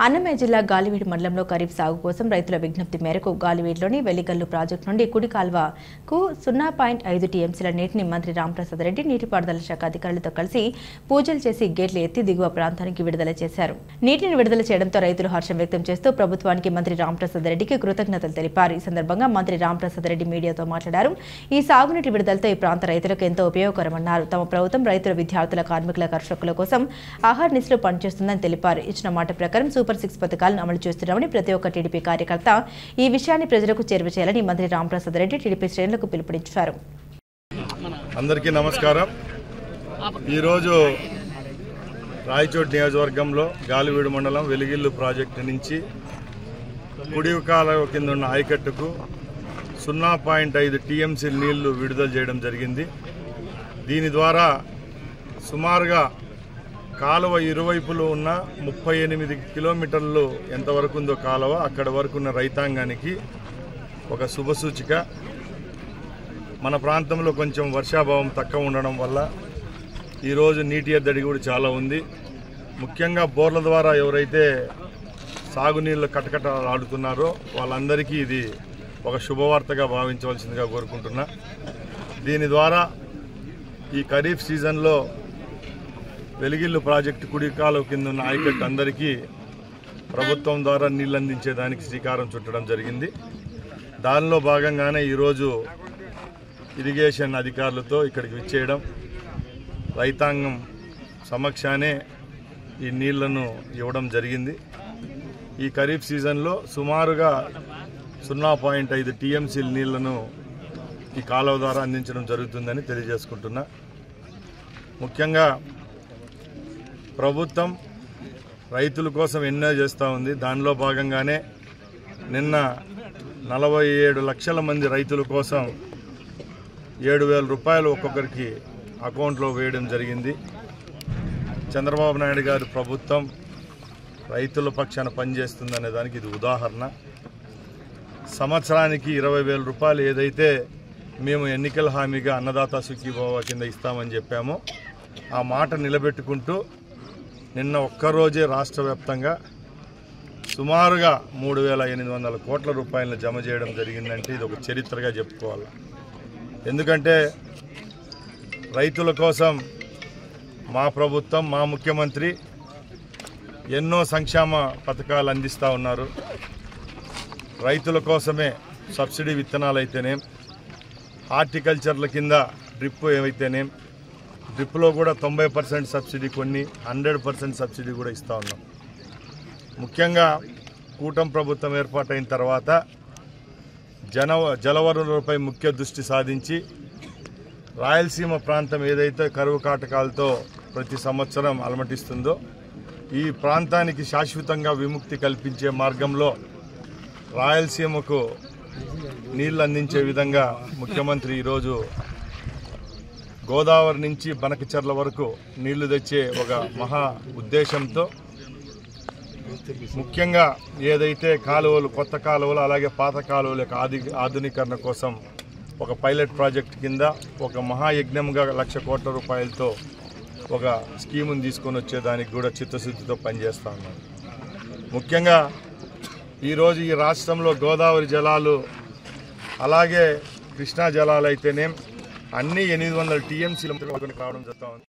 అన్నమయ్య జిల్లా గాలివీడు మండలంలో ఖరీఫ్ సాగు కోసం రైతుల విజ్ఞప్తి మేరకు గాలివీడులోని వెలిగల్లు ప్రాజెక్టు నుండి కుడి కాల్వకు 0.5 టీఎంసీల నీటిని మంత్రి రాంప్రసాద్ రెడ్డి నీటిపారుదల శాఖ అధికారులతో కలిసి పూజలు చేసి గేట్లు ఎత్తి దిగువ ప్రాంతానికి విడుదల చేశారు. నీటిని విడుదల చేయడంతో రైతులు హర్షం వ్యక్తం చేస్తూ ప్రభుత్వానికి మంత్రి రాంప్రసాద్ రెడ్డికి కృతజ్ఞతలు తెలిపారు. ఈ సందర్భంగా మంత్రి రాంప్రసాద్ రెడ్డి మీడియాతో మాట్లాడారు. ఈ సాగునీటి విడుదలతో ఈ ప్రాంత రైతులకు ఎంతో ఉపయోగకరమన్నారు. తమ ప్రభుత్వం రైతుల, విద్యార్థుల, కార్మికుల, కర్షకుల కోసం ఆహార్నిశలు పనిచేస్తుందని తెలిపారు. ఇచ్చిన మాట ప్రకారం సూపర్ 6 పథకాలను అమలు చేస్తున్నామని ప్రతి ఒక్క టీడీపీ కార్యకర్త ఈ విషయాన్ని ప్రజలకు చేరువ చేయాలని మంత్రి రాంప్రసాద్ రెడ్డి టీడీపీ శ్రేణులకు పిలుపునిచ్చారు. అందరికీ నమస్కారం. ఈరోజు రాయచోటి నియోజకవర్గంలో గాలివీడు మండలం వెలిగిల్లు ప్రాజెక్టు నుంచి కుడి కాలువ కింద ఉన్న ఆయకట్టుకు 0.5 టీఎంసీ నీళ్లు విడుదల చేయడం జరిగింది. దీని ద్వారా సుమారుగా కాలువ ఇరువైపులు ఉన్న 38 కిలోమీటర్లు ఎంతవరకు ఉందో కాలువ అక్కడ వరకు ఉన్న రైతాంగానికి ఒక శుభసూచిక. మన ప్రాంతంలో కొంచెం వర్షాభావం తక్కువ ఉండడం వల్ల ఈరోజు నీటి ఎద్దడి కూడా చాలా ఉంది. ముఖ్యంగా బోర్ల ద్వారా ఎవరైతే సాగునీళ్ళు కటకటలాడుతున్నారో వాళ్ళందరికీ ఇది ఒక శుభవార్తగా భావించవలసిందిగా కోరుకుంటున్నా. దీని ద్వారా ఈ ఖరీఫ్ సీజన్లో వెలిగిల్లు ప్రాజెక్టు కుడి కాలువ కింద ఉన్న ఆయకట్టు అందరికీ ప్రభుత్వం ద్వారా నీళ్ళు అందించేదానికి శ్రీకారం చుట్టడం జరిగింది. దానిలో భాగంగానే ఈరోజు ఇరిగేషన్ అధికారులతో ఇక్కడికి విచ్చేయడం, రైతాంగం సమక్షానే ఈ నీళ్లను ఇవ్వడం జరిగింది. ఈ ఖరీఫ్ సీజన్లో సుమారుగా 0.5 టీఎంసీ నీళ్లను ఈ కాలువ ద్వారా అందించడం జరుగుతుందని తెలియజేసుకుంటున్నా. ముఖ్యంగా ప్రభుత్వం రైతుల కోసం ఎన్నో చేస్తూ ఉంది. దానిలో భాగంగానే నిన్న 47 లక్షల మంది రైతుల కోసం 7,000 రూపాయలు ఒక్కొక్కరికి అకౌంట్లో వేయడం జరిగింది. చంద్రబాబు నాయుడు గారి ప్రభుత్వం రైతుల పక్షాన పనిచేస్తుందనే దానికి ఇది ఉదాహరణ. సంవత్సరానికి 20,000 రూపాయలు ఏదైతే మేము ఎన్నికల హామీగా అన్నదాత సుఖీభవ కింద ఇస్తామని చెప్పామో ఆ మాట నిలబెట్టుకుంటూ నిన్న ఒక్కరోజే రాష్ట్ర వ్యాప్తంగా సుమారుగా 3,800 కోట్ల రూపాయలను జమ చేయడం జరిగిందంటే ఇది ఒక చరిత్రగా చెప్పుకోవాలి. ఎందుకంటే రైతుల కోసం మా ప్రభుత్వం, మా ముఖ్యమంత్రి ఎన్నో సంక్షేమ పథకాలు అందిస్తూ ఉన్నారు. రైతుల కోసమే సబ్సిడీ విత్తనాలు అయితేనేం, హార్టికల్చర్ల కింద డ్రిప్ ఏవైతేనేం, డ్రిప్లో కూడా 90% సబ్సిడీ, కొన్ని 100% సబ్సిడీ కూడా ఇస్తూ ఉన్నాం. ముఖ్యంగా కూటమి ప్రభుత్వం ఏర్పాటైన తర్వాత జలవనరులపై ముఖ్య దృష్టి సాధించి రాయలసీమ ప్రాంతం ఏదైతే కరువు కాటకాలతో ప్రతి సంవత్సరం అలమటిస్తుందో ఈ ప్రాంతానికి శాశ్వతంగా విముక్తి కల్పించే మార్గంలో రాయలసీమకు నీళ్లు అందించే విధంగా ముఖ్యమంత్రి ఈరోజు గోదావరి నుంచి బనకచెర్ల వరకు నీళ్లు తెచ్చే ఒక మహా ఉద్దేశంతో ముఖ్యంగా ఏదైతే కాలువలు, కొత్త కాలువలు అలాగే పాత కాలువల ఆధునీకరణ కోసం ఒక పైలట్ ప్రాజెక్ట్ కింద ఒక మహాయజ్ఞంగా 1,00,000 కోట్ల రూపాయలతో ఒక స్కీమును తీసుకొని వచ్చేదానికి కూడా చిత్తశుద్ధితో పనిచేస్తూ ఉన్నాం. ముఖ్యంగా ఈరోజు ఈ రాష్ట్రంలో గోదావరి జలాలు అలాగే కృష్ణా జలాలు అయితేనేం అన్నీ 800 టీఎంసీల కావడం జరుగుతూ ఉంది.